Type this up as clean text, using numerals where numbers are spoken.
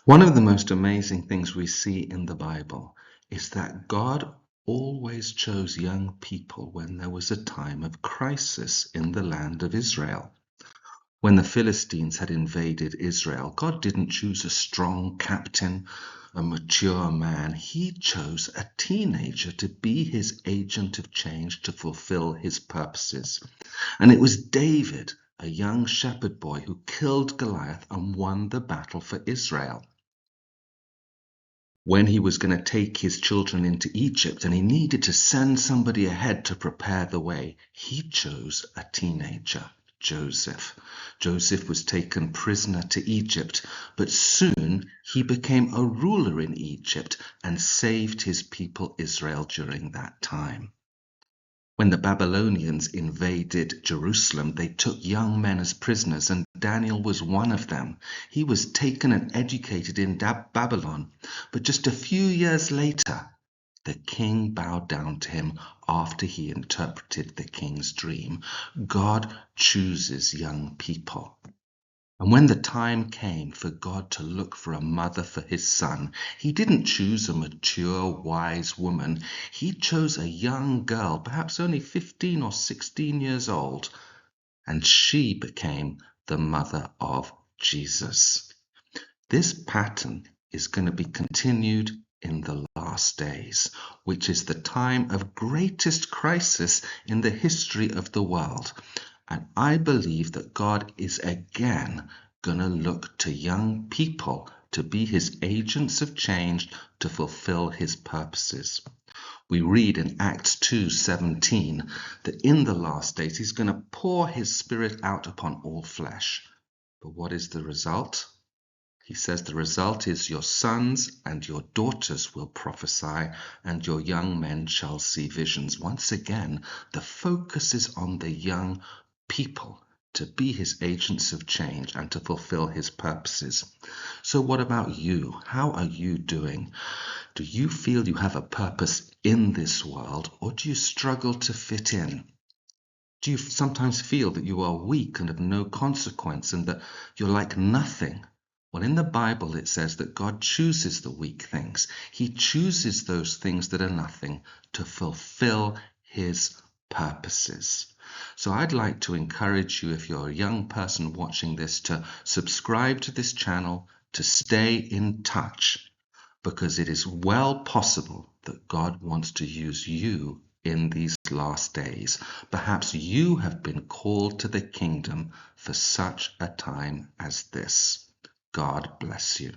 One of the most amazing things we see in the Bible is that God always chose young people when there was a time of crisis in the land of Israel. When the Philistines had invaded Israel, God didn't choose a strong captain, a mature man. He chose a teenager to be his agent of change to fulfill his purposes. And it was David, a young shepherd boy, who killed Goliath and won the battle for Israel. When he was going to take his children into Egypt and he needed to send somebody ahead to prepare the way, he chose a teenager, Joseph. Joseph was taken prisoner to Egypt, but soon he became a ruler in Egypt and saved his people Israel during that time. When the Babylonians invaded Jerusalem, they took young men as prisoners, and Daniel was one of them. He was taken and educated in Babylon, but just a few years later, the king bowed down to him after he interpreted the king's dream. God chooses young people. And when the time came for God to look for a mother for his son, he didn't choose a mature, wise woman. He chose a young girl, perhaps only 15 or 16 years old, and she became the mother of Jesus. This pattern is going to be continued in the last days, which is the time of greatest crisis in the history of the world. And I believe that God is again going to look to young people to be his agents of change to fulfill his purposes. We read in Acts 2:17 that in the last days he's going to pour his spirit out upon all flesh. But what is the result? He says the result is your sons and your daughters will prophesy, and your young men shall see visions. Once again, the focus is on the young people to be his agents of change and to fulfill his purposes. So what about you? How are you doing? Do you feel you have a purpose in this world, or do you struggle to fit in? Do you sometimes feel that you are weak and of no consequence and that you're like nothing? Well, in the Bible, it says that God chooses the weak things. He chooses those things that are nothing to fulfill his purposes. So I'd like to encourage you, if you're a young person watching this, to subscribe to this channel, to stay in touch, because it is well possible that God wants to use you in these last days. Perhaps you have been called to the kingdom for such a time as this. God bless you.